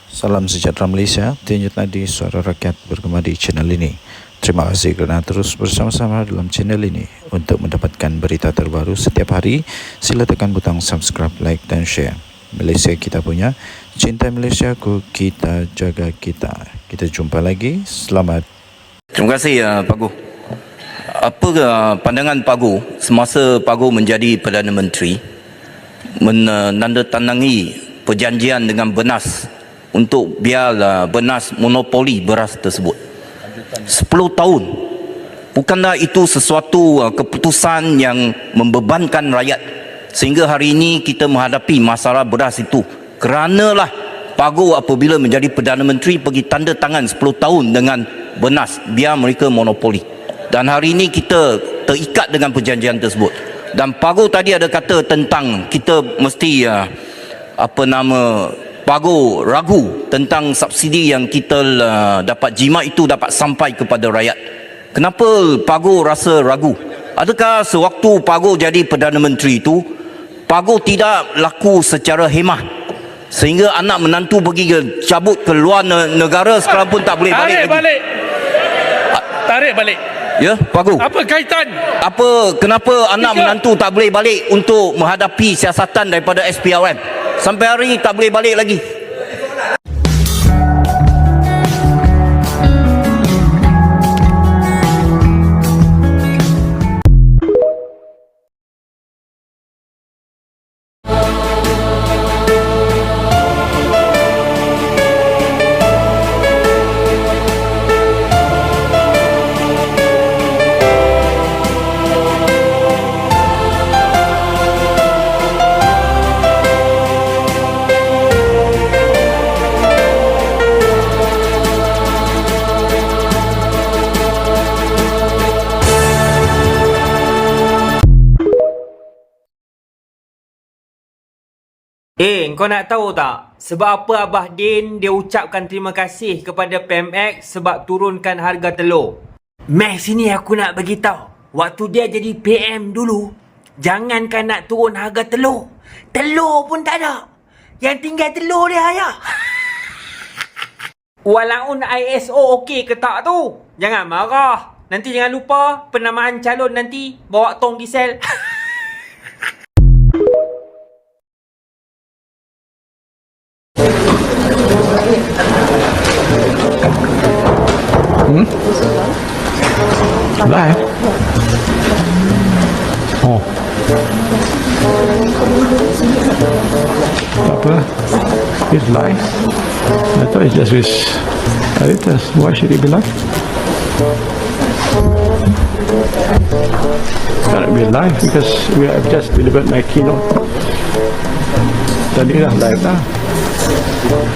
Salam sejahtera Malaysia, Tinjut Nadi, suara rakyat bergema di channel ini. Terima kasih kerana terus bersama-sama dalam channel ini. Untuk mendapatkan berita terbaru setiap hari, sila tekan butang subscribe, like dan share. Malaysia kita punya, cinta Malaysiaku, kita jaga kita. Kita jumpa lagi, selamat. Terima kasih Pak Gu. Apa pandangan Pak Gu semasa Pak Gu menjadi Perdana Menteri menandatangangi perjanjian dengan Benas untuk biar Benas monopoli beras tersebut 10 tahun? Bukanlah itu sesuatu keputusan yang membebankan rakyat sehingga hari ini kita menghadapi masalah beras itu? Keranalah Pak Gu apabila menjadi Perdana Menteri pergi tanda tangan 10 tahun dengan Benas biar mereka monopoli, dan hari ini kita terikat dengan perjanjian tersebut. Dan Pak Gu tadi ada kata tentang kita mesti Pak Gu ragu tentang subsidi yang kita dapat jimat itu dapat sampai kepada rakyat. Kenapa Pak Gu rasa ragu? Adakah sewaktu Pak Gu jadi Perdana Menteri itu Pak Gu tidak laku secara hemah sehingga anak menantu pergi cabut ke luar negara sekarang pun tak boleh balik lagi? Tarik balik. Ya, Pak Gu. Apa kaitan? Kenapa anak menantu tak boleh balik untuk menghadapi siasatan daripada SPRM? Sampai hari ini tak boleh balik lagi. Kau nak tahu tak sebab apa Abah Din dia ucapkan terima kasih kepada PMX sebab turunkan harga telur? Max sini aku nak bagi tahu. Waktu dia jadi PM dulu, jangankan nak turun harga telur, telur pun tak ada. Yang tinggal telur dia ya. Walaupun ISO okey ke tak tu, jangan marah. Nanti jangan lupa penamaan calon nanti bawa tong diesel. Live? Oh. Tak apa. It's live. I thought it's just with editors. Why should it be live? It's gotta be live because we have just delivered my keynote. Tadi dah live dah.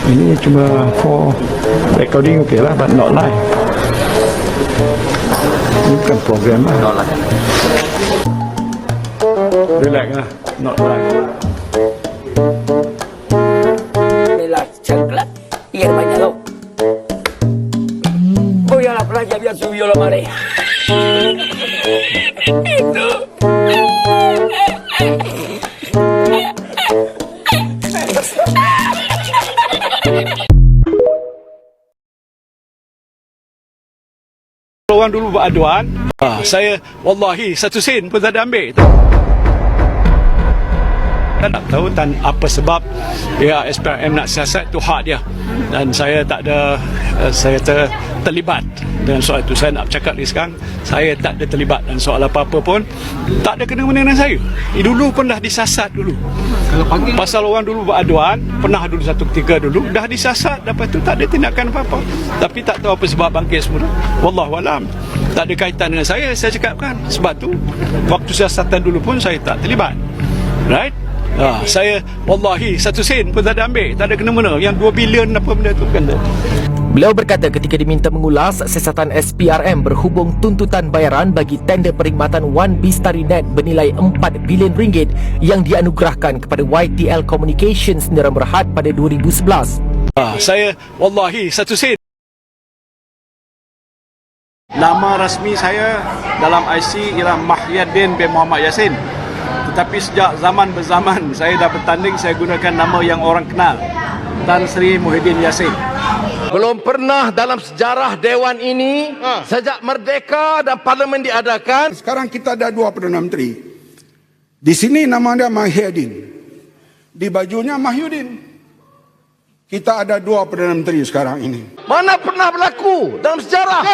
Ini cuma for recording okay lah, but not live. Ini bukan program lah. Not live. Relax lah, not live. Relax, cengklat. Iya banyak tau. Oh ya lah pelajar biar suyo lah mare. Itu. Orang dulu beraduan, saya wallahi satu sen pun tak ada ambil. Dan tak tahu dan apa sebab ya SPRM nak siasat tu hak dia, dan saya tak ada saya terlibat dengan soal itu. Saya nak bercakap ni sekarang, saya tak ada terlibat dan soal apa-apa pun tak ada kena-mena dengan saya. Dulu pun dah disasat dulu. Pasal orang dulu beraduan, pernah dulu satu ketika dulu dah disasat, lepas tu tak ada tindakan apa-apa. Tapi tak tahu apa sebab bangkit semula. Wallahualam. Tak ada kaitan dengan saya cakapkan. Sebab tu waktu siasatan dulu pun saya tak terlibat. Right? Saya wallahi satu sen pun tak ada ambil, tak ada kena-mena. Yang 2 bilion apa benda tu kan. Beliau berkata ketika diminta mengulas siasatan SPRM berhubung tuntutan bayaran bagi tender perkhidmatan One Bistari Net bernilai 4 bilion ringgit yang dianugerahkan kepada YTL Communications Sdn Bhd pada 2011. Saya wallahi satu sen. Nama rasmi saya dalam IC ialah Mahyadin bin Muhammad Yassin. Tetapi sejak zaman berzaman saya dah bertanding, saya gunakan nama yang orang kenal. Tan Sri Muhyiddin Yassin. Belum pernah dalam sejarah Dewan ini sejak merdeka dan parlimen diadakan. Sekarang kita ada 2 Perdana Menteri. Di sini nama dia Mahyudin. Di bajunya Mahyudin. Kita ada 2 Perdana Menteri sekarang ini. Mana pernah berlaku dalam sejarah?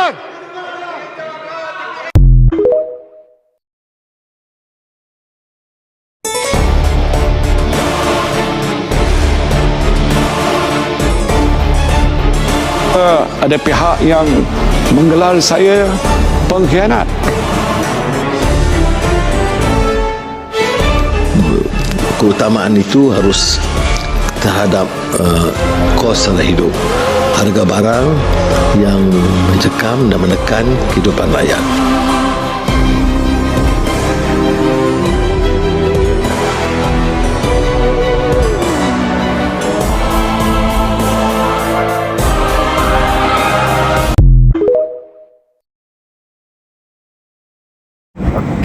Ada pihak yang menggelar saya pengkhianat. Keutamaan itu harus terhadap kos dalam hidup, harga barang yang mencekam dan menekan kehidupan rakyat.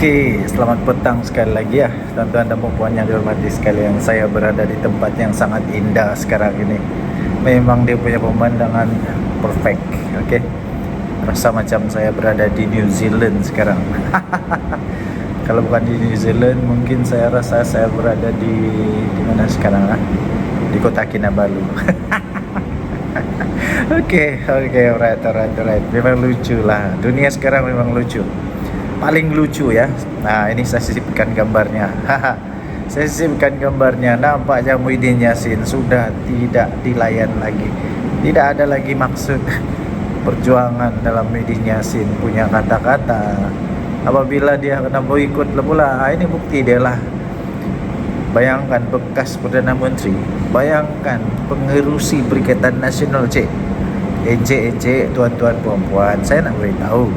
Okey, selamat petang sekali lagi ya tuan-tuan dan puan yang dihormati sekalian. Saya berada di tempat yang sangat indah sekarang ini. Memang dia punya pemandangan perfect. Okey. Rasa macam saya berada di New Zealand sekarang. Kalau bukan di New Zealand, mungkin saya rasa saya berada di mana sekarang ah? Di Kota Kinabalu. Okey, alright. Memang lucu lah. Dunia sekarang memang lucu. Paling lucu ya. Nah, ini saya sisipkan gambarnya. Saya sisipkan gambarnya. Nampaknya Muhyiddin Yassin sudah tidak dilayan lagi. Tidak ada lagi maksud perjuangan dalam Muhyiddin Yassin punya kata-kata. Apabila dia kena boikot pula, ini bukti dia lah. Bayangkan bekas Perdana Menteri, bayangkan pengerusi Perikatan Nasional encik tuan-tuan puan-puan, saya nak beritahu.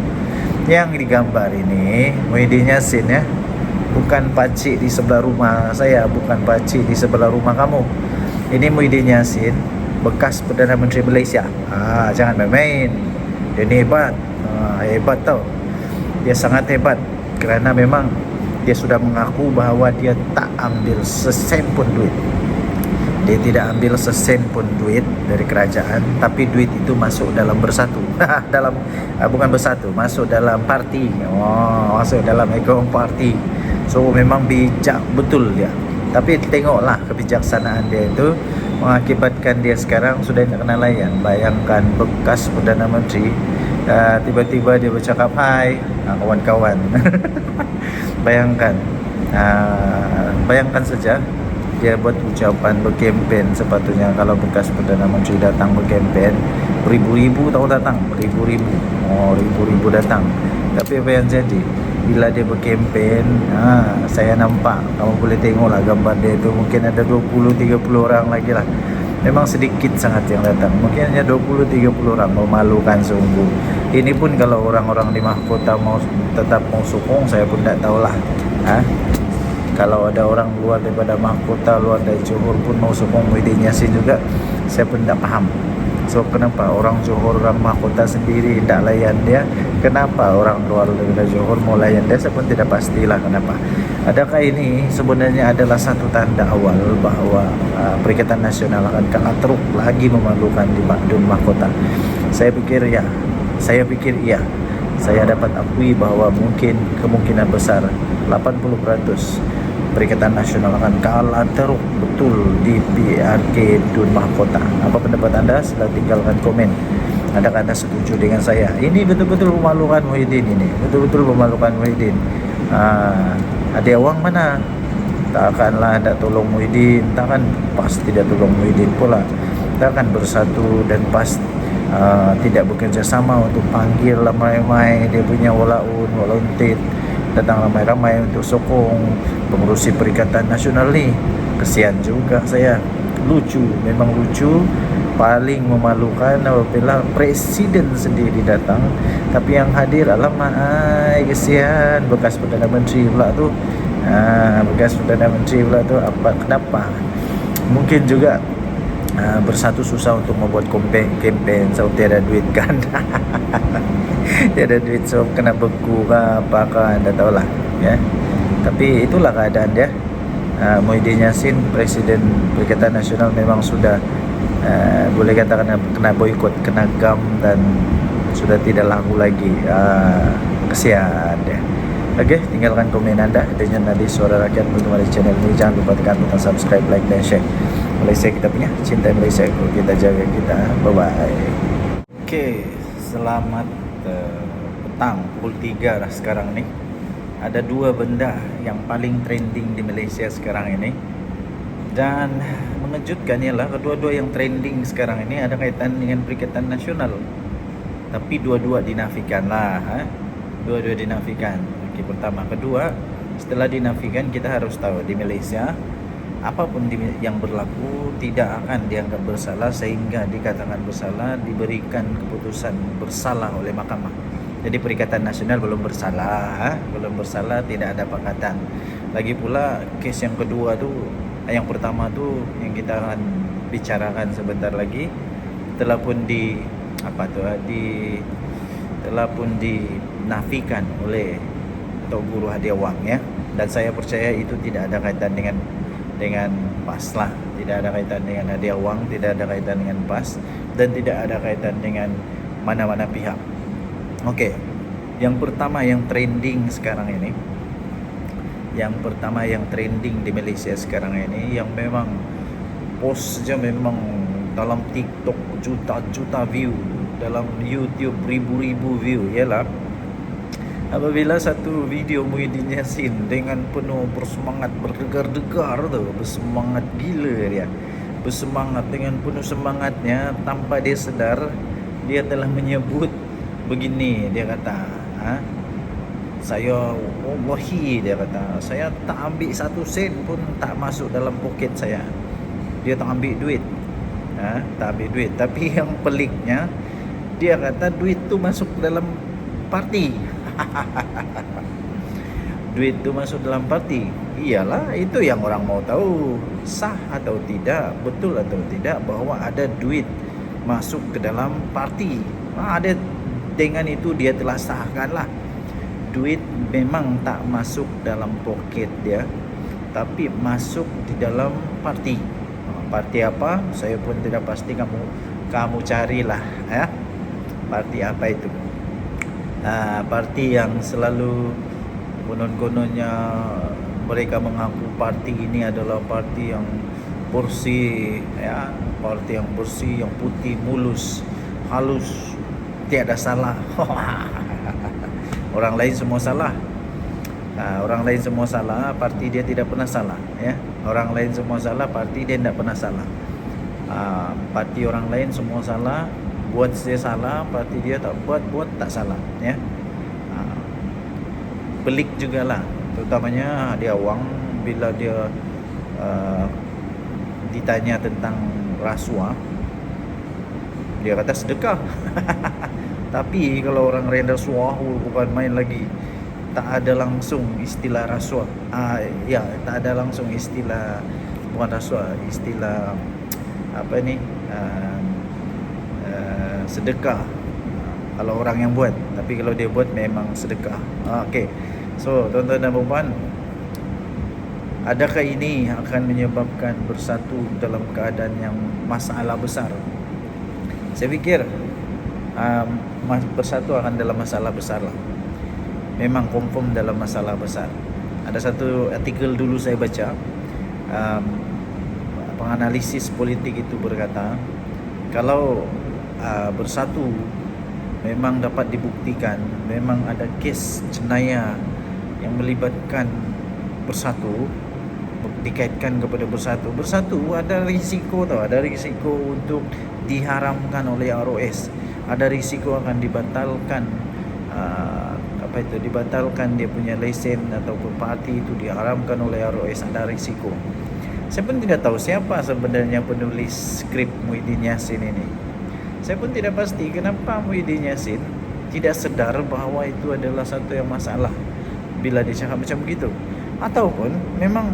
Yang digambar ini Muhyiddin Yassin ya, bukan pakcik di sebelah rumah saya, bukan pakcik di sebelah rumah kamu. Ini Muhyiddin Yassin, bekas Perdana Menteri Malaysia. Jangan main-main. Dia ni hebat. Hebat tau. Dia sangat hebat kerana memang dia sudah mengaku bahawa dia tak ambil sesen pun duit. Dia tidak ambil sesen pun duit dari kerajaan, tapi duit itu masuk dalam Bersatu. Bukan Bersatu, masuk dalam parti. Masuk dalam akaun parti. So memang bijak betul dia. Tapi tengoklah kebijaksanaan dia itu mengakibatkan dia sekarang sudah tak kena layan. Bayangkan bekas Perdana Menteri, tiba-tiba dia bercakap hai kawan-kawan. Bayangkan saja dia buat ucapan berkempen. Sepatutnya kalau bekas Perdana Menteri datang berkempen, beribu-ribu tahu datang, ribu-ribu datang. Tapi apa yang jadi bila dia berkempen, saya nampak, kamu boleh tengoklah gambar dia itu, mungkin ada 20-30 orang lagi lah. Memang sedikit sangat yang datang, mungkin hanya 20-30 orang. Memalukan sungguh. Ini pun kalau orang-orang di mahkota tetap mau sokong, saya pun tak tahulah. Kalau ada orang luar daripada mahkota, luar dari Johor pun mau sokong Muhyiddin Yassin juga, saya pun tak faham. So kenapa orang Johor, orang mahkota sendiri tak layan dia? Kenapa orang luar daripada Johor mau layan dia? Saya pun tidak pastilah kenapa. Adakah ini sebenarnya adalah satu tanda awal bahawa Perikatan Nasional akan teruk lagi memalukan di Dun Mahkota? Saya pikir ya. Saya dapat akui bahawa kemungkinan besar 80% Perikatan Nasional akan kalah teruk betul di PRK Dun Mahkota. Apa pendapat anda? Sila tinggalkan komen. Adakah anda setuju dengan saya? Ini betul-betul memalukan Muhyiddin ini. Betul-betul memalukan Muhyiddin. Ada awang mana? Takkanlah tak tolong Muhyiddin. Takkan pasti tidak tolong Muhyiddin pula. Takkan bersatu dan tidak bekerja sama untuk panggil ramai-ramai dia punya walauntit. Datang ramai-ramai untuk sokong pengurusi Perikatan Nasional ni. Kesian juga saya. Lucu, memang lucu. Paling memalukan apabila Presiden sendiri datang, tapi yang hadir alamak, kesian bekas Perdana Menteri pula tu. Bekas Perdana Menteri pula tu. Kenapa? Mungkin juga bersatu susah untuk membuat kempen, so tiada duit kan. Tiada duit, so kena beku ke apakah, anda tahulah ya. Tapi itulah keadaan dia. Muhyiddin Yassin, Presiden Perikatan Nasional, memang sudah boleh katakan kena boikot, kena gam dan sudah tidak laku lagi. Kesian dia. Okey, tinggalkan komen anda dengan Nadi Suara Rakyat bersama di channel ini. Jangan lupa tekan butang subscribe, like dan share. Malaysia kita punya, cinta Malaysia kita jaga kita. Bye bye. Okey, selamat petang pukul 3 dah sekarang ni. Ada dua benda yang paling trending di Malaysia sekarang ini. Dan mengejutkan ialah kedua-dua yang trending sekarang ini ada kaitan dengan Perikatan Nasional. Tapi dua-dua dinafikan lah. Dua-dua dinafikan. Okey, pertama. Kedua, setelah dinafikan kita harus tahu di Malaysia apapun yang berlaku tidak akan dianggap bersalah sehingga dikatakan bersalah, diberikan keputusan bersalah oleh mahkamah. Jadi Perikatan Nasional belum bersalah, belum bersalah, tidak ada pakatan. Lagi pula kes yang kedua tu, yang pertama tu yang kita akan bicarakan sebentar lagi telah pun telah pun dinafikan oleh Tok Guru Hadiah Wang ya. Dan saya percaya itu tidak ada kaitan dengan PAS lah, tidak ada kaitan dengan Hadiah Wang, tidak ada kaitan dengan PAS dan tidak ada kaitan dengan mana-mana pihak. Okey. Yang pertama yang trending sekarang ini, yang pertama yang trending di Malaysia sekarang ini, yang memang post saja memang dalam TikTok juta-juta view, dalam YouTube ribu-ribu view, ialah apabila satu video Muhyiddin Yassin dengan penuh bersemangat, berdegar-degar tu, bersemangat gila dia, bersemangat dengan penuh semangatnya, tanpa dia sedar dia telah menyebut begini. Dia kata, saya wallahi, dia kata, saya tak ambil 1 sen pun tak masuk dalam poket saya. Dia tak ambil duit, tak ambil duit. Tapi yang peliknya, dia kata duit tu masuk dalam parti. Duit tu masuk dalam parti. Iyalah, itu yang orang mau tahu, sah atau tidak, betul atau tidak bahawa ada duit masuk ke dalam parti. Ada, dengan itu dia telah sahkan lah. Duit memang tak masuk dalam poket dia, tapi masuk di dalam parti. Parti apa? Saya pun tidak pasti, kamu carilah ya. Parti apa itu? Parti yang selalu konon-kononnya mereka mengaku parti ini adalah parti yang bersih ya, parti yang bersih, yang putih, mulus, halus, tiada salah. Orang lain semua salah. Orang lain semua salah, parti dia tidak pernah salah ya. Orang lain semua salah, parti dia tidak pernah salah. Parti orang lain semua salah, buat dia salah, parti dia tak buat tak salah ya. Pelik jugalah, terutamanya Hadiah Wang bila dia ditanya tentang rasuah, dia kata sedekah. Tapi kalau orang renda rasuah bukan main lagi. Tak ada langsung istilah rasuah. Ya, tak ada langsung istilah, bukan rasuah, istilah apa ni? Sedekah kalau orang yang buat, tapi kalau dia buat memang sedekah. Okey. So, tuan-tuan dan puan, adakah ini akan menyebabkan bersatu dalam keadaan yang masalah besar? Saya fikir bersatu akan dalam masalah besar lah. Memang confirm dalam masalah besar. Ada satu artikel dulu saya baca, penganalisis politik itu berkata, kalau bersatu memang dapat dibuktikan, memang ada kes jenayah yang melibatkan bersatu, dikaitkan kepada bersatu ada risiko tau, ada risiko untuk diharamkan oleh ROS, ada risiko akan dibatalkan dibatalkan dia punya lesen ataupun parti itu diharamkan oleh ROS, ada risiko. Saya pun tidak tahu siapa sebenarnya penulis skrip Muhyiddin Yassin ini. Saya pun tidak pasti kenapa Muhyiddin Yassin tidak sedar bahawa itu adalah satu yang masalah bila dia cakap macam begitu. Ataupun memang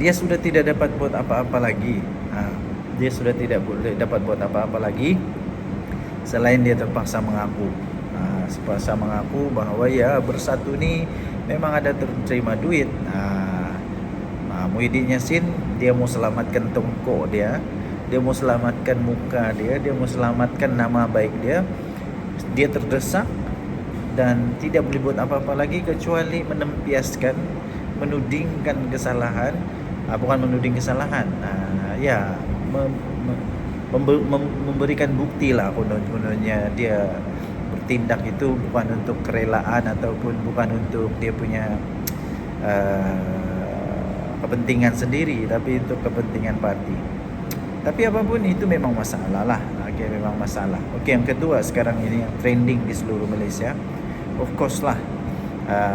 dia sudah tidak dapat buat apa-apa lagi. Dia sudah tidak boleh dapat buat apa-apa lagi selain dia terpaksa mengaku. Terpaksa mengaku bahawa ya bersatu ni memang ada terima duit. Muhyiddin Yassin dia mau selamatkan tongkok dia, dia mau selamatkan muka dia mau selamatkan nama baik dia terdesak dan tidak boleh buat apa-apa lagi kecuali menempiaskan, menudingkan kesalahan, bukan menuding kesalahan, memberikan bukti lah kononnya dia bertindak itu bukan untuk kerelaan ataupun bukan untuk dia punya kepentingan sendiri, tapi untuk kepentingan parti. Tapi apapun itu memang masalah lah. Okay, memang masalah. Okay, yang kedua sekarang ini yang trending di seluruh Malaysia, of course lah,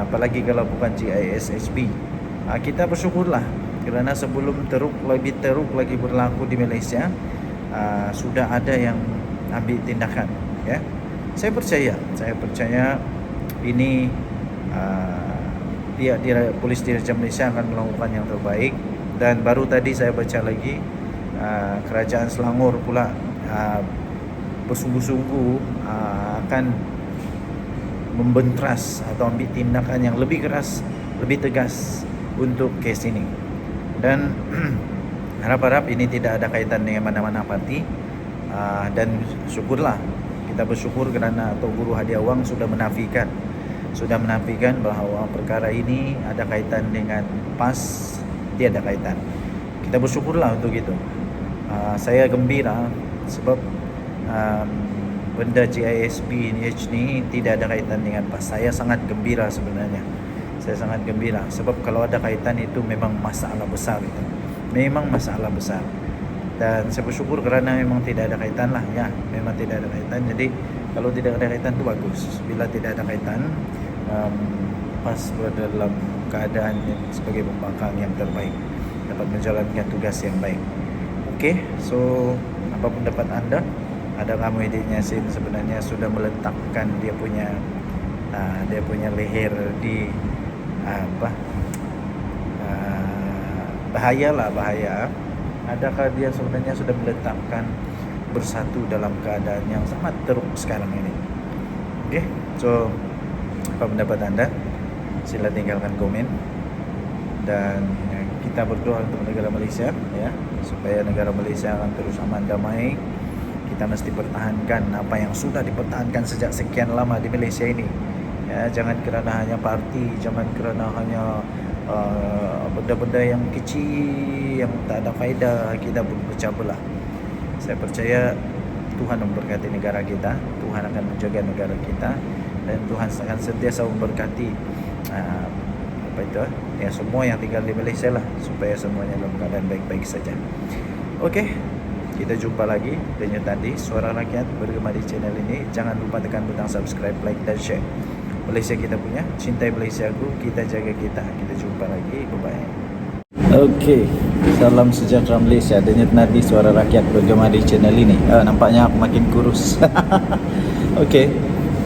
apalagi kalau bukan GISHB, kita bersyukurlah kerana sebelum lebih teruk lagi berlaku di Malaysia, sudah ada yang ambil tindakan. Ya, saya percaya ini Polis Diraja Malaysia akan melakukan yang terbaik. Dan baru tadi saya baca lagi, Kerajaan Selangor pula bersungguh-sungguh akan membentras atau ambil tindakan yang lebih keras, lebih tegas untuk kes ini. Dan harap-harap ini tidak ada kaitan dengan mana-mana parti, dan syukurlah, kita bersyukur kerana Tok Guru Hadiah Wang sudah menafikan bahawa perkara ini ada kaitan dengan PAS, tiada kaitan. Kita bersyukurlah untuk itu. Saya gembira sebab benda GISB ni tidak ada kaitan dengan PAS. Saya sangat gembira sebenarnya. Saya sangat gembira sebab kalau ada kaitan itu memang masalah besar itu. Memang masalah besar. Dan saya bersyukur kerana memang tidak ada kaitan lah. Ya, memang tidak ada kaitan. Jadi kalau tidak ada kaitan itu bagus. Bila tidak ada kaitan, PAS berada dalam keadaan yang sebagai pembangkang yang terbaik, dapat menjalankan tugas yang baik. Okey, so apa pendapat anda? Adakah Muhyiddin Yassin sebenarnya sudah meletakkan dia punya leher di bahaya? Adakah dia sebenarnya sudah meletakkan bersatu dalam keadaan yang sangat teruk sekarang ini? Okey, so apa pendapat anda? Sila tinggalkan komen. Dan kita berdoa untuk negara Malaysia, ya, supaya negara Malaysia akan terus aman damai. Kita mesti pertahankan apa yang sudah dipertahankan sejak sekian lama di Malaysia ini. Ya, jangan kerana hanya parti, jangan kerana hanya benda-benda yang kecil yang tak ada faedah kita berpecah belah. Saya percaya Tuhan memberkati negara kita, Tuhan akan menjaga negara kita, dan Tuhan akan sentiasa memberkati semua yang tinggal di Malaysia lah, supaya semuanya dalam keadaan baik-baik saja. Okey, kita jumpa lagi dengan tadi Suara Rakyat bergema di channel ini. Jangan lupa tekan butang subscribe, like dan share. Malaysia kita punya, cintai Malaysia aku, kita jaga kita. Kita jumpa lagi, bye-bye. Okey, salam sejahtera Malaysia. Denyut nadi Suara Rakyat bergema di channel ini. Nampaknya aku makin kurus. Okey,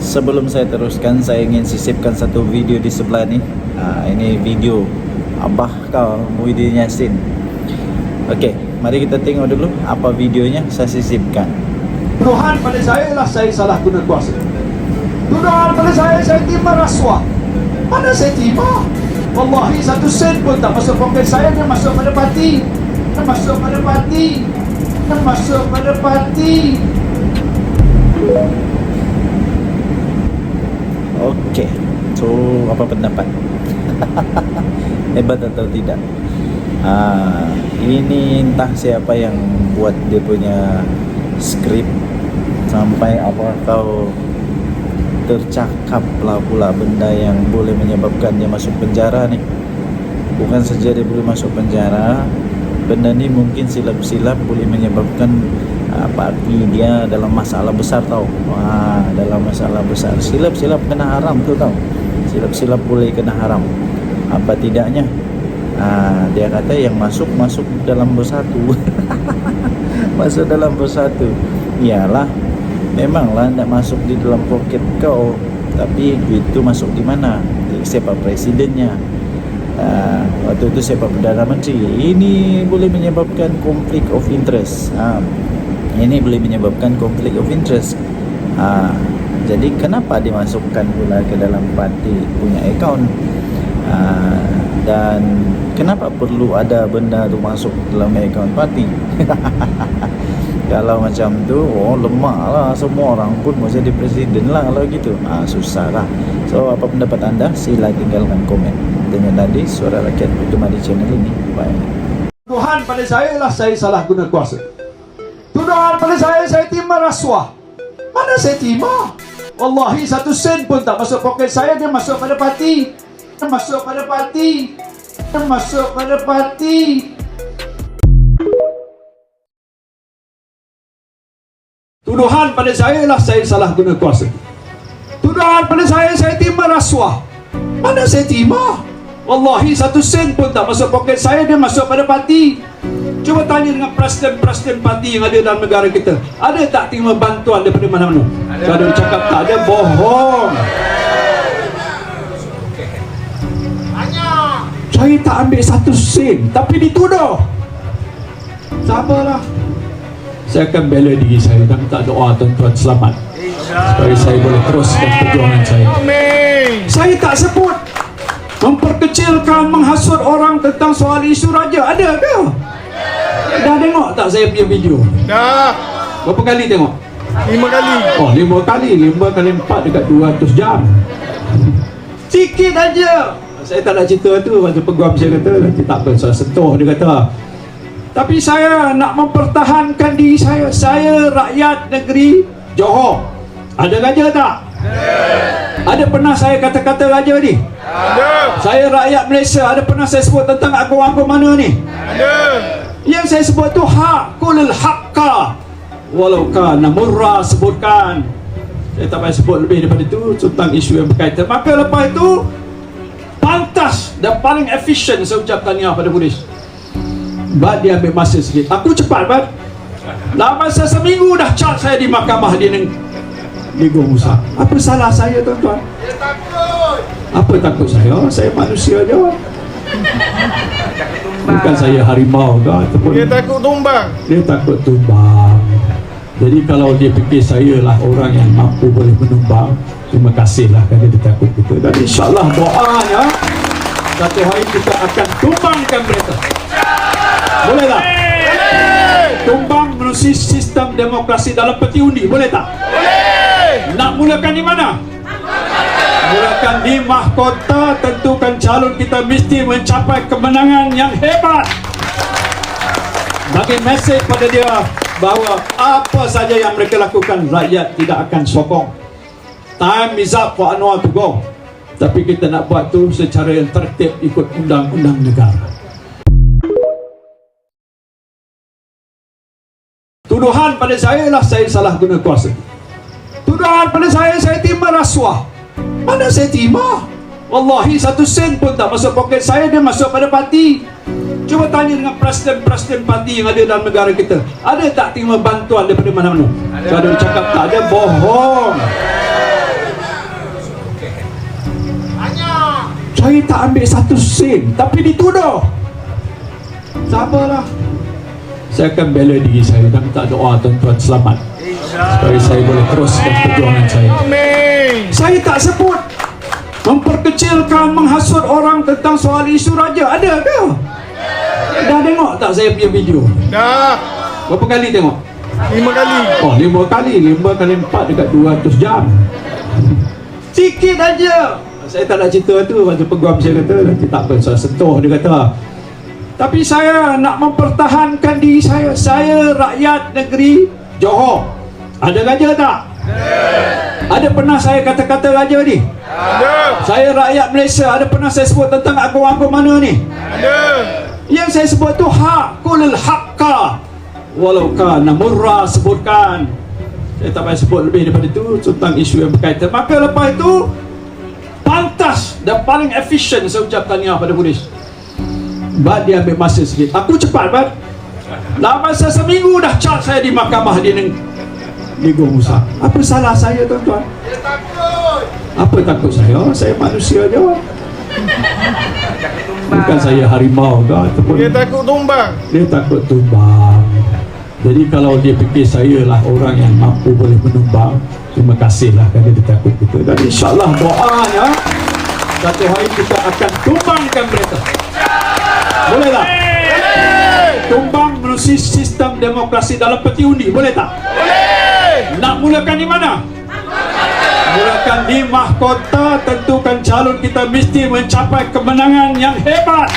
sebelum saya teruskan, saya ingin sisipkan satu video di sebelah ni. Ini video Abah kau Muhyiddin Yassin. Okey, mari kita tengok dulu apa videonya saya sisipkan. Tuduhan pada saya ialah saya salah guna kuasa. Tuduhan pada saya terima rasuah. Mana saya terima? Wallahi 1 sen pun tak masuk poket saya. Dia masuk pada parti. Okey, so apa pendapat? Hebat atau tidak? Ini entah siapa yang buat dia punya skrip sampai apa kau tercakap lah pula benda yang boleh menyebabkan dia masuk penjara ni. Bukan saja dia boleh masuk penjara, benda ni mungkin silap-silap boleh menyebabkan parti dia dalam masalah besar tau. Dalam masalah besar, silap-silap kena haram tu tau. Silap-silap boleh kena haram. Apa tidaknya dia kata yang masuk dalam bersatu. Masuk dalam bersatu. Iyalah, memanglah nak masuk di dalam poket kau, tapi duit tu masuk di mana? Siapa presidennya? Waktu itu siapa Perdana Menteri? Ini boleh menyebabkan konflik of interest. Ini boleh menyebabkan konflik of interest. Jadi kenapa dimasukkan pula ke dalam parti punya akaun? Dan kenapa perlu ada benda tu masuk dalam akaun parti? Kalau macam tu, lemah lah, semua orang pun mau jadi presiden lah kalau gitu. Susah lah. So apa pendapat anda? Sila tinggalkan komen. Dengan tadi Suara Rakyat bergema di channel ini. Bye. Tuduhan pada saya lah saya salah guna kuasa. Tuduhan pada saya terima rasuah. Mana saya terima? Wallahi 1 sen pun tak masuk poket saya, dia masuk pada parti. Masuk pada parti. Masuk pada parti. Tuduhan pada saya lah saya salah guna kuasa. Tuduhan pada saya terima rasuah. Mana saya terima? Wallahi 1 sen pun tak masuk poket saya, dia masuk pada parti. Cuba tanya dengan presiden-presiden parti yang ada dalam negara kita. Ada tak terima bantuan daripada mana-mana? Kalau dia cakap tak ada, bohong. Saya tak ambil 1 sen, tapi dituduh. Sabarlah. Saya akan bela diri saya dan minta doa tuan-tuan selamat supaya saya boleh teruskan perjuangan saya. Saya tak sebut memperkecilkan, menghasut orang tentang soal isu raja. Ada ke? Dah tengok tak saya punya video? Dah. Berapa kali tengok? 5 kali. 5 kali. 5 kali 4 dekat 200 jam. Sikit aja. Saya tak nak cerita tu. Macam peguam saya kata, nanti tak apa, saya sentuh, dia kata. Tapi saya nak mempertahankan diri saya. Saya rakyat negeri Johor. Ada raja tak? Ada pernah saya kata-kata raja ni? Ada. Saya rakyat Malaysia. Ada pernah saya sebut tentang agung-agung mana ni? Ada. Yang saya sebut tu hakul haqqa walau kana murra, sebutkan. Saya tak payah sebut lebih daripada itu tentang isu yang berkaitan. Maka lepas itu pantas dan paling efisien saya ucap tahniah pada polis. Bat dia ambil masa sikit. Aku cepat, Bat. Dalam masa seminggu dah charge saya di mahkamah di Nego Musa. Apa salah saya, tuan-tuan? Dia takut. Apa takut saya? Saya manusia je. Bukan saya harimau ke ataupun Dia takut tumbang. dia takut tumbang. Jadi kalau dia fikir saya lah orang yang mampu boleh menumbang, terima kasihlah kerana dia takut kita. Dan insyaAllah doanya satu hari kita akan tumbangkan mereka. Boleh tak? Tumbang melalui sistem demokrasi dalam peti undi. Boleh tak? Boleh. Nak mulakan di mana? Mulakan di mahkota. Tentukan calon kita mesti mencapai kemenangan yang hebat. Bagi mesej pada dia bahawa apa saja yang mereka lakukan, rakyat tidak akan sokong. Time is up for Anwar to go. Tapi kita nak buat tu secara yang tertib ikut undang-undang negara. Tuduhan pada saya lah saya salah guna kuasa. Tuduhan pada saya terima rasuah. Mana saya terima? Wallahi 1 sen pun tak masuk poket saya, dia masuk pada parti. Cuba tanya dengan presiden-presiden parti yang ada dalam negara kita. Ada tak terima bantuan daripada mana-mana? Kalau dia cakap tak ada, bohong. Saya tak ambil 1 sen, tapi dituduh. Sabarlah. Saya akan bela diri saya dan minta doa tuan-tuan selamat supaya saya boleh teruskan perjuangan saya. Saya tak sebut memperkecilkan, menghasut orang tentang soal isu raja. Ada ke? Dah tengok tak saya punya video? Dah. Berapa kali tengok? 5 kali. 5 kali. 5 kali 4 dekat 200 jam. Sikit aja. Saya tak nak cerita tu. Macam peguam saya kata, nanti tak apa, saya sentuh, dia kata. Tapi saya nak mempertahankan diri saya. Saya rakyat negeri Johor. Ada raja tak? Ada pernah saya kata-kata raja ni? Ada. Saya rakyat Malaysia. Ada pernah saya sebut tentang agung-agung mana ni? Ada. Yang saya sebut tu hakul haqqa walau kana murra, sebutkan. Saya tak payah sebut lebih daripada itu tentang isu yang berkaitan. Maka lepas itu pantas dan paling efisien saya ucap tahniah pada polis. Bat dia ambil masa sikit. Aku cepat, Bat. Dalam masa seminggu dah charge saya di mahkamah di Nego Musa. Apa salah saya, tuan-tuan? Dia takut. Apa takut saya? Saya manusia je. Bukan saya harimau ke ataupun Dia takut tumbang. dia takut tumbang. Jadi kalau dia fikir saya lah orang yang mampu boleh menumbang, terima kasihlah kerana dia takut kita. Dan insyaAllah doanya satu hari kita akan tumbangkan mereka. Boleh tak? Tumbang melalui sistem demokrasi dalam peti undi, boleh tak? Boleh. Nak mulakan di mana? Mulakan di mahkota. Tentukan calon, kita mesti mencapai kemenangan yang hebat.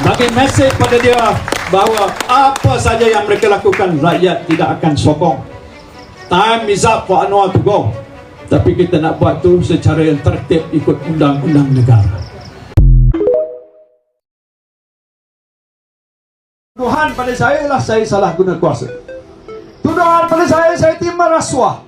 Bagi mesej pada dia bahawa apa saja yang mereka lakukan, rakyat tidak akan sokong. Time is up for Anwar to go. Tapi kita nak buat tu secara yang tertib, ikut undang-undang negara. Tuduhan pada saya ialah saya salah guna kuasa. Tuduhan pada saya terima rasuah.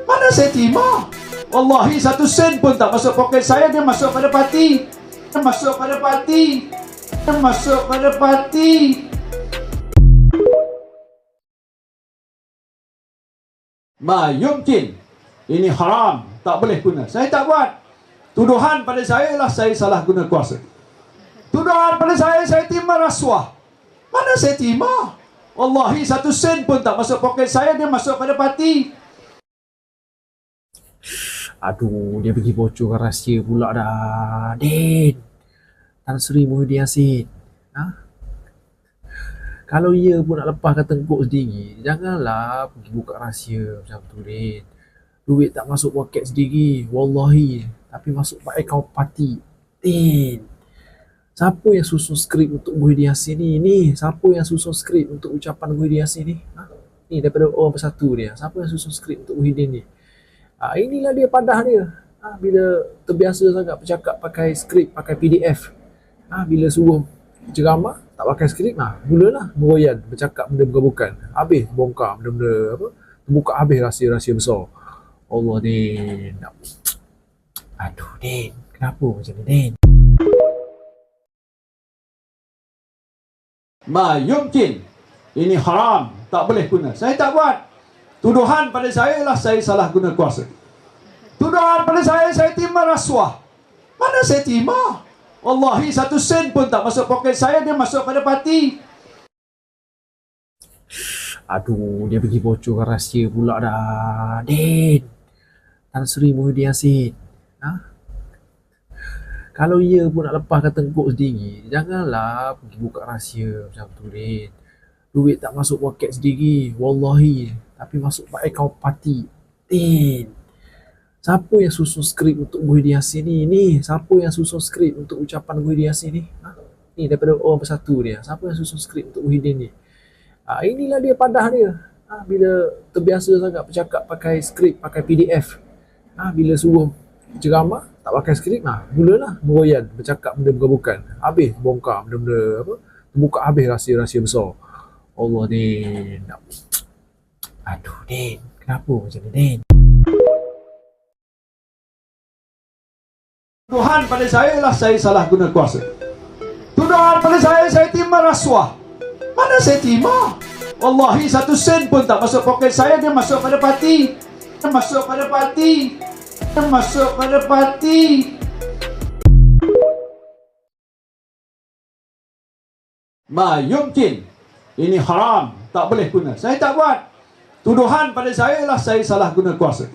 Mana saya terima? Wallahi 1 sen pun tak masuk poket saya. Dia masuk pada parti. Dia masuk pada parti. Dia masuk pada parti. Ma yumkin. Ini haram. Tak boleh guna. Saya tak buat. Tuduhan pada saya ialah saya salah guna kuasa. Tuduhan pada saya terima rasuah. Mana saya terima? Wallahi 1 sen pun tak masuk poket saya. Dia masuk pada parti. Aduh, dia pergi bocorkan rahsia pula dah. Din, Tan Sri Muhyiddin Yassin. Kalau ia pun nak lepaskan tengkuk sendiri, janganlah pergi buka rahsia macam tu, Din. Duit tak masuk poket sendiri, wallahi. Tapi masuk akaun parti. Din, siapa yang susun skrip untuk Muhyiddin Yassin ni? Siapa yang susun skrip untuk ucapan Muhyiddin Yassin ni? Ni daripada orang Bersatu dia. Siapa yang susun skrip untuk Muhyiddin ni? Inilah dia padah dia. Bila terbiasa sangat bercakap pakai skrip, pakai PDF. Bila suruh ceramah, tak pakai skrip, mulalah meroyan, bercakap benda bukan-bukan. Habis bongkar benda-benda apa? Terbuka habis rahsia-rahsia besar. Allah, Din. Aduh, Din. Kenapa macam ni, Din? Ma yumkin. Ini haram. Tak boleh guna. Saya tak buat. Tuduhan pada saya ialah saya salah guna kuasa. Tuduhan pada saya terima rasuah. Mana saya terima? Wallahi 1 sen pun tak masuk poket saya. Dia masuk pada parti. Aduh, dia pergi bocorkan rahsia pula dah. Din, Tan Sri Muhyiddin Yassin. Kalau ia pun nak lepaskan tengkuk sendiri, janganlah pergi buka rahsia macam tu, Din. Duit tak masuk poket sendiri, wallahi. Tapi masuk akaun parti. Din, siapa yang susun skrip untuk Muhyiddin Yassin ni? Siapa yang susun skrip untuk ucapan Muhyiddin Yassin ni? Ni daripada orang Bersatu dia. Siapa yang susun skrip untuk Muhyiddin ni? Inilah dia padah dia. Bila terbiasa sangat bercakap pakai skrip, pakai PDF. Bila suruh ceramah, tak pakai skrip, mulalah meroyan, bercakap benda bukan-bukan. Habis bongkar benda-benda apa? Terbuka habis rahsia-rahsia besar. Allah, Din. Aduh, Din. Kenapa macam ni, Din? Tuduhan pada saya ialah saya salah guna kuasa. Tuduhan pada saya terima rasuah. Mana saya terima? Wallahi 1 sen pun tak masuk poket saya. Dia masuk pada parti. Dia masuk pada parti. Dia masuk pada parti. Ma yumkin. Ini haram. Tak boleh guna. Saya tak buat. Tuduhan pada saya ialah saya salah guna kuasa.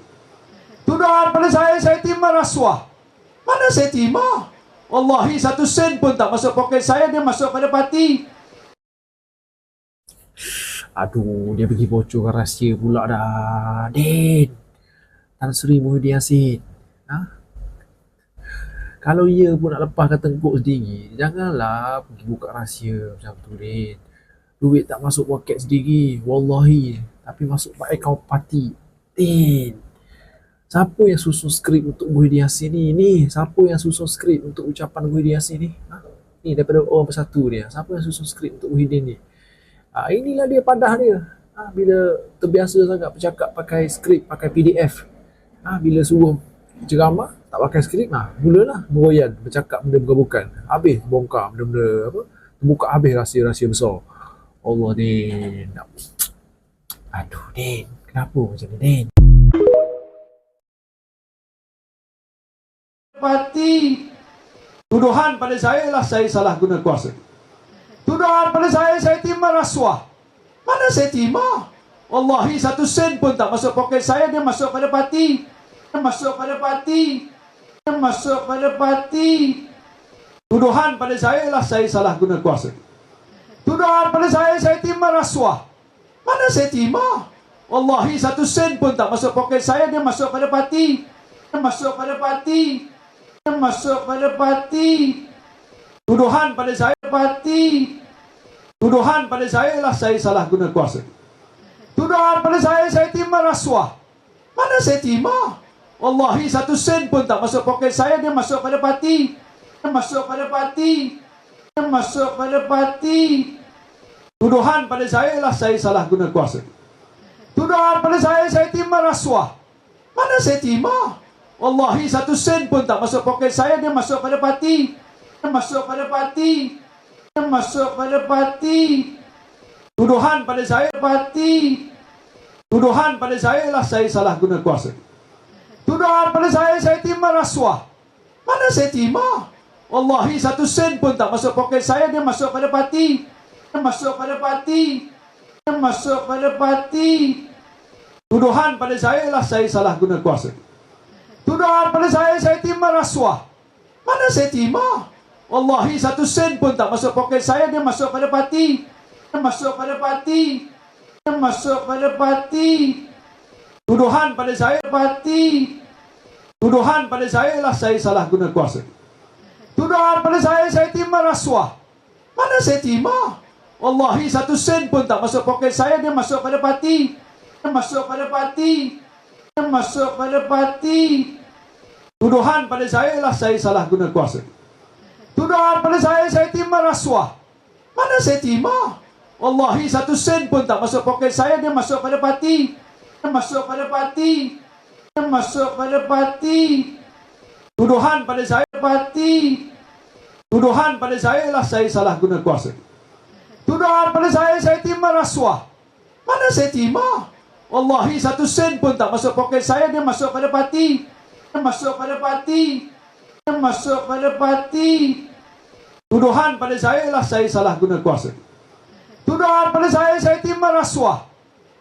Tuduhan pada saya terima rasuah. Mana saya terima? Wallahi 1 sen pun tak masuk poket saya. Dia masuk pada parti. Aduh, dia pergi bocorkan rahsia pula dah. Din, Tan Sri Muhyiddin Yassin. Kalau ia pun nak lepaskan tengkuk sendiri, janganlah pergi buka rahsia macam tu, Din. Duit tak masuk poket sendiri, wallahi. Tapi masuk akaun parti. Din, siapa yang susun skrip untuk Muhyiddin Yassin ni? Siapa yang susun skrip untuk ucapan Muhyiddin Yassin ni? Ni daripada orang Bersatu dia. Siapa yang susun skrip untuk Muhyiddin ni? Inilah dia padah dia. Bila terbiasa sangat bercakap pakai skrip, pakai PDF. Bila suruh ceramah, tak pakai skrip, mulalah meroyan, bercakap benda bukan-bukan. Habis bongkar benda-benda apa? Terbuka habis rahsia-rahsia besar. Allah, Din. Aduh, Din. Kenapa macam ni, Din? Parti. Tuduhan pada saya ialah saya salah guna kuasa. Tuduhan pada saya terima rasuah. Mana saya terima? Wallahi 1 sen pun tak masuk poket saya. Dia masuk pada parti. Dia masuk pada parti. masuk pada parti. Tuduhan pada saya ialah saya salah guna kuasa. Tuduhan pada saya terima rasuah. Mana saya terima? Wallahi 1 sen pun tak masuk poket saya, dia masuk pada parti. Dia masuk pada parti. Dia masuk pada parti. Tuduhan pada saya parti. Tuduhan pada saya ialah saya salah guna kuasa. Tuduhan pada saya terima rasuah. Mana saya terima? Wallahi 1 sen pun tak masuk poket saya, dia masuk pada parti. Dia masuk pada parti. Dia masuk pada parti. Tuduhan pada saya ialah saya salah guna kuasa. Tuduhan pada saya terima rasuah. Mana saya terima? Wallahi 1 sen pun tak masuk poket saya, dia masuk pada parti. Dia masuk pada parti. Dia masuk pada parti. Tuduhan pada saya parti. Tuduhan pada saya ialah saya salah guna kuasa. Tuduhan pada saya terima rasuah. Mana saya terima? Wallahi 1 sen pun tak masuk poket saya, dia masuk pada parti. Dia masuk pada parti. Dia masuk pada parti. Tuduhan pada saya ialah saya salah guna kuasa. Tuduhan pada saya terima rasuah. Mana saya terima? Wallahi 1 sen pun tak masuk poket saya, dia masuk pada parti. Dia masuk pada parti. Dia masuk pada parti. Tuduhan pada saya parti. Tuduhan pada saya ialah saya salah guna kuasa. Tuduhan pada saya terima rasuah. Mana saya terima? Wallahi 1 sen pun tak masuk poket saya, dia masuk pada parti. Dia masuk pada parti. Dia masuk pada parti. Tuduhan pada saya ialah saya salah guna kuasa. Tuduhan pada saya terima rasuah. Mana saya terima? Wallahi 1 sen pun tak masuk poket saya, dia masuk pada parti. Dia masuk pada parti. Dia masuk pada parti. Tuduhan pada saya parti. Tuduhan pada saya ialah saya salah guna kuasa. Tuduhan pada saya terima rasuah. Mana saya terima? Wallahi 1 sen pun tak masuk poket saya, dia masuk pada parti. Dia masuk pada parti. Dia masuk pada parti. Tuduhan pada saya ialah saya salah guna kuasa. Tuduhan pada saya terima rasuah.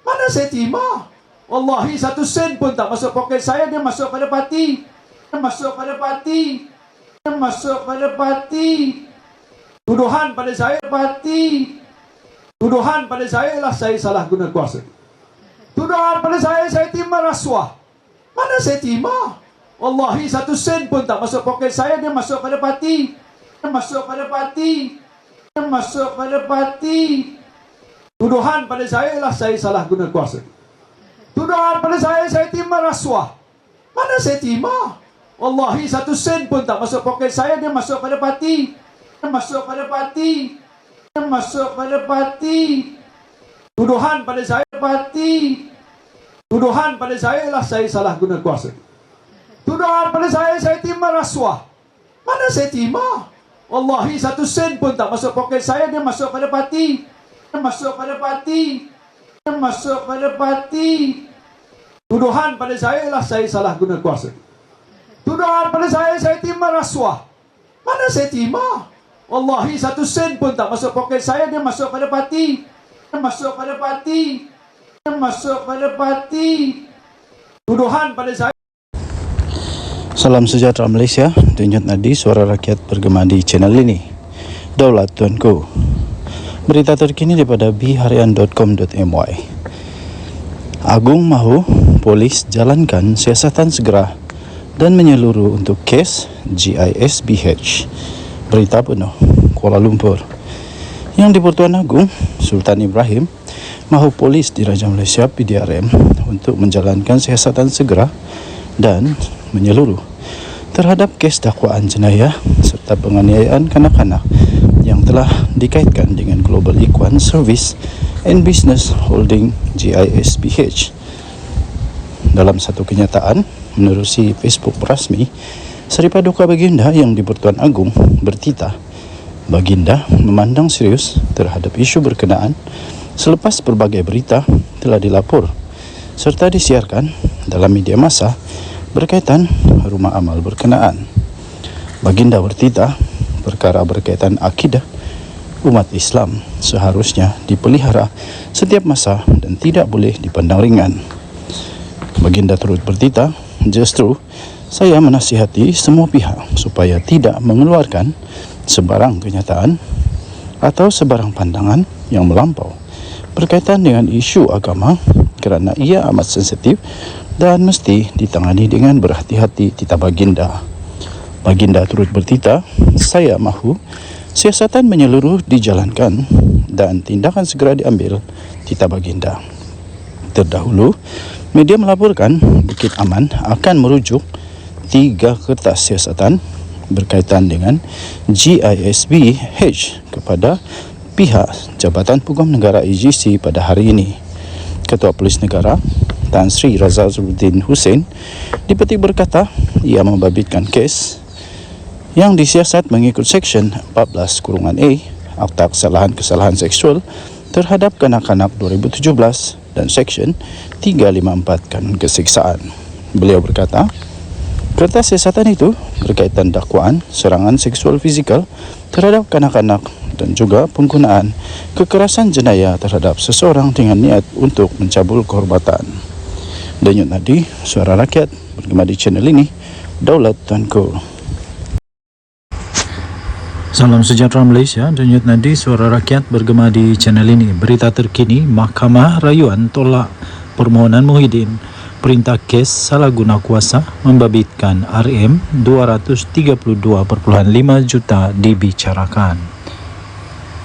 Mana saya terima? Wallahi 1 sen pun tak masuk poket saya, dia masuk pada parti. Dia masuk pada parti. Dia masuk pada parti. Tuduhan pada saya parti. Tuduhan pada saya ialah saya salah guna kuasa. Tuduhan pada saya terima rasuah. Mana saya terima? Wallahi 1 sen pun tak masuk poket saya, dia masuk pada parti. Dia masuk pada parti. Dia masuk pada parti. Tuduhan pada saya ialah saya salah guna kuasa. Tuduhan pada saya terima rasuah. Mana saya terima? Wallahi 1 sen pun tak masuk poket saya, dia masuk pada parti. Dia masuk pada parti. Dia masuk pada parti. Tuduhan pada saya parti. Tuduhan pada saya ialah saya salah guna kuasa. Tuduhan pada saya terima rasuah. Mana saya terima? Wallahi 1 sen pun tak masuk poket saya, dia masuk pada parti. Dia masuk pada parti. Dia masuk pada parti. Tuduhan pada saya ialah saya salah guna kuasa. Tuduhan pada saya terima rasuah. Mana saya terima? Wallahi 1 sen pun tak masuk poket saya, dia masuk pada parti. Dia masuk pada parti. Dia masuk pada parti. Tuduhan pada saya. Salam sejahtera Malaysia, Tunjut Nadi, suara rakyat bergema di channel ini. Daulat Tuanku. Berita terkini daripada bharian.com.my. Agung mahu polis jalankan siasatan segera dan menyeluruh untuk kes GISBH. Berita penuh Kuala Lumpur. Yang di-Pertuan Agong Sultan Ibrahim mahu polis Diraja Malaysia PDRM untuk menjalankan siasatan segera dan menyeluruh terhadap kes dakwaan jenayah serta penganiayaan kanak-kanak yang telah dikaitkan dengan Global Equine Service and Business Holding GISBH. Dalam satu kenyataan menerusi Facebook rasmi, Seri Paduka Baginda yang di-Pertuan Agong bertitah, Baginda memandang serius terhadap isu berkenaan selepas berbagai berita telah dilapor serta disiarkan dalam media massa berkaitan rumah amal berkenaan. Baginda bertitah, perkara berkaitan akidah umat Islam seharusnya dipelihara setiap masa dan tidak boleh dipandang ringan. Baginda turut bertitah, justru Saya menasihati semua pihak supaya tidak mengeluarkan sebarang kenyataan atau sebarang pandangan yang melampau berkaitan dengan isu agama kerana ia amat sensitif dan mesti ditangani dengan berhati-hati. Tita Baginda. Baginda turut bertita, saya mahu siasatan menyeluruh dijalankan dan tindakan segera diambil. Tita Baginda. Terdahulu, media melaporkan Bukit Aman akan merujuk 3 kertas siasatan berkaitan dengan GISB-H kepada pihak Jabatan Peguam Negara AGC pada hari ini. Ketua Polis Negara Tan Sri Razazudin Hussein dipetik berkata ia membabitkan kes yang disiasat mengikut Seksyen 14(a) Akta Kesalahan Seksual terhadap Kanak-kanak 2017 dan Seksyen 354 Kanun Keseksaan. Beliau berkata, kertas siasatan itu berkaitan dakwaan serangan seksual fizikal terhadap kanak-kanak dan juga penggunaan kekerasan jenayah terhadap seseorang dengan niat untuk mencabul kehormatan. Denyut nadi Suara Rakyat bergema di channel ini, Daulat Tunku. Salam sejahtera Malaysia, denyut nadi Suara Rakyat bergema di channel ini. Berita terkini, Mahkamah Rayuan tolak permohonan Muhyiddin. Perintah kes salah guna kuasa membabitkan RM 232.5 juta dibicarakan.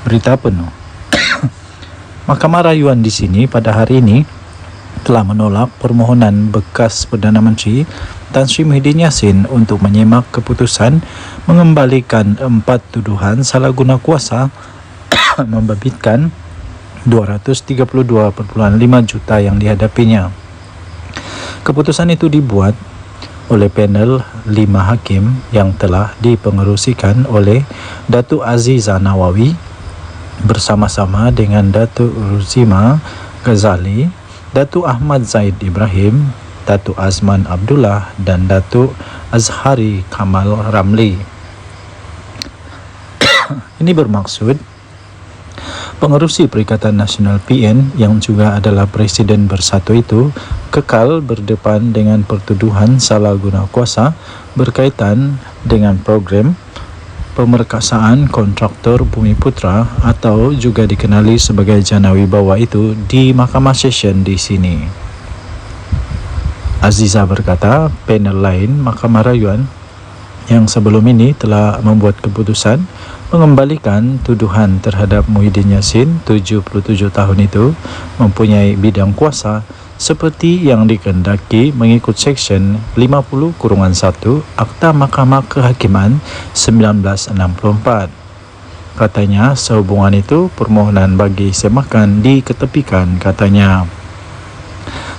Berita penuh. Mahkamah Rayuan di sini pada hari ini telah menolak permohonan bekas Perdana Menteri Tan Sri Muhyiddin Yassin untuk menyemak keputusan mengembalikan 4 tuduhan salah guna kuasa membabitkan 232.5 juta yang dihadapinya. Keputusan itu dibuat oleh panel 5 hakim yang telah dipengerusikan oleh Datuk Aziza Nawawi bersama-sama dengan Datuk Ruzima Ghazali, Datuk Ahmad Zaid Ibrahim, Datuk Azman Abdullah dan Datuk Azhari Kamal Ramli. Ini bermaksud pengerusi Perikatan Nasional PN yang juga adalah Presiden Bersatu itu kekal berdepan dengan pertuduhan salah guna kuasa berkaitan dengan program pemerkasaan kontraktor Bumi Putra atau juga dikenali sebagai Jana Wibawa itu di Mahkamah Session di sini. Aziza berkata, panel lain Mahkamah Rayuan yang sebelum ini telah membuat keputusan mengembalikan tuduhan terhadap Muhyiddin Yassin 77 tahun itu mempunyai bidang kuasa seperti yang dikehendaki mengikut Seksyen 50(1) Akta Mahkamah Kehakiman 1964. Katanya sehubungan itu permohonan bagi semakan diketepikan. Katanya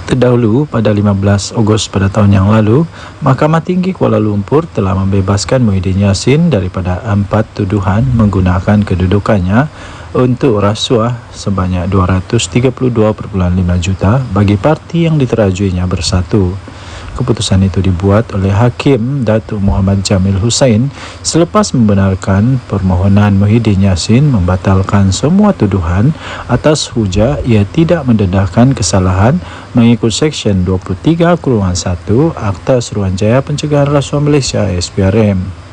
terdahulu pada 15 Ogos pada tahun yang lalu, Mahkamah Tinggi Kuala Lumpur telah membebaskan Muhyiddin Yassin daripada 4 tuduhan menggunakan kedudukannya untuk rasuah sebanyak 232.5 juta bagi parti yang diterajuinya Bersatu. Keputusan itu dibuat oleh Hakim Datuk Muhammad Jamil Hussein selepas membenarkan permohonan Muhyiddin Yassin membatalkan semua tuduhan atas hujah ia tidak mendedahkan kesalahan mengikut Seksyen 23(1) Akta Suruhanjaya Pencegahan Rasuah Malaysia SPRM.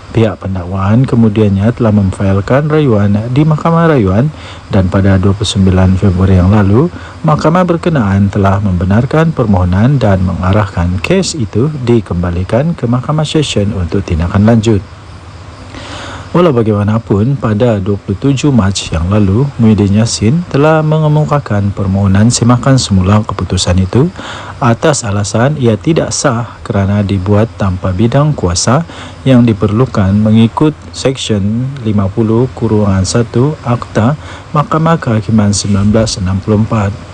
Pihak pendakwaan kemudiannya telah memfailkan rayuan di Mahkamah Rayuan dan pada 29 Februari yang lalu, Mahkamah berkenaan telah membenarkan permohonan dan mengarahkan kes itu dikembalikan ke Mahkamah Session untuk tindakan lanjut. Walau bagaimanapun, pada 27 Mac yang lalu, Muhyiddin Yassin telah mengemukakan permohonan semakan semula keputusan itu atas alasan ia tidak sah kerana dibuat tanpa bidang kuasa yang diperlukan mengikut Seksyen 50(1) Akta Mahkamah Kehakiman 1964.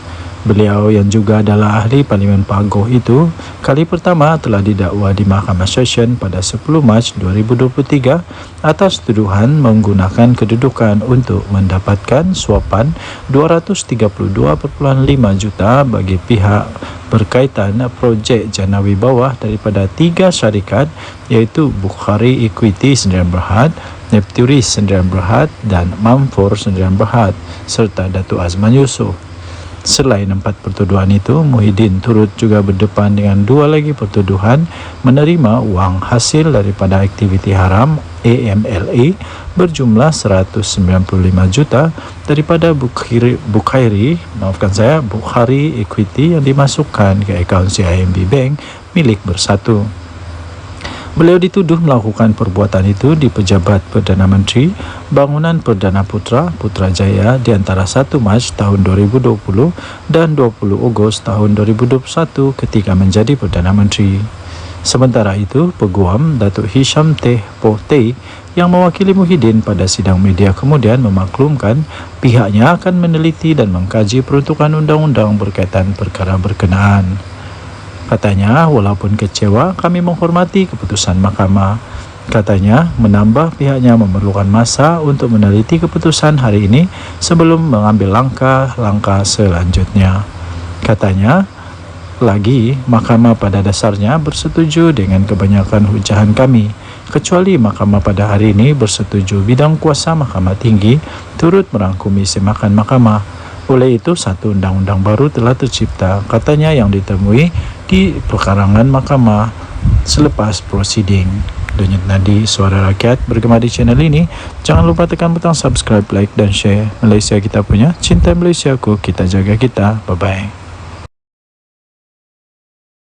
Beliau yang juga adalah ahli Parlimen Pagoh itu kali pertama telah didakwa di Mahkamah Session pada 10 Mac 2023 atas tuduhan menggunakan kedudukan untuk mendapatkan suapan 232.5 juta bagi pihak berkaitan projek Jana Wibawa daripada 3 syarikat iaitu Bukhari Equity Sdn Bhd, Nepturis Sdn Bhd dan Mamfor Sdn Bhd serta Datuk Azman Yusof. Selain 4 pertuduhan itu, Muhyiddin turut juga berdepan dengan 2 lagi pertuduhan menerima wang hasil daripada aktiviti haram AMLA berjumlah 195 juta daripada Bukhari Equity yang dimasukkan ke akaun CIMB Bank milik Bersatu. Beliau dituduh melakukan perbuatan itu di Pejabat Perdana Menteri Bangunan Perdana Putrajaya di antara 1 Mac tahun 2020 dan 20 Ogos tahun 2021 ketika menjadi Perdana Menteri. Sementara itu, Peguam Datuk Hisham Teh Poh Teh yang mewakili Muhyiddin pada sidang media kemudian memaklumkan pihaknya akan meneliti dan mengkaji peruntukan undang-undang berkaitan perkara berkenaan. Katanya, walaupun kecewa, kami menghormati keputusan mahkamah. Katanya, menambah pihaknya memerlukan masa untuk meneliti keputusan hari ini sebelum mengambil langkah-langkah selanjutnya. Katanya, lagi, mahkamah pada dasarnya bersetuju dengan kebanyakan hujahan kami, kecuali mahkamah pada hari ini bersetuju bidang kuasa Mahkamah Tinggi turut merangkumi semakan mahkamah. Oleh itu, satu undang-undang baru telah tercipta, katanya, yang ditemui di perkarangan mahkamah selepas prosiding. Denyut nadi Suara Rakyat bergema di channel ini. Jangan lupa tekan butang subscribe, like dan share. Malaysia kita punya, cinta Malaysiaku, kita jaga kita. Bye-bye.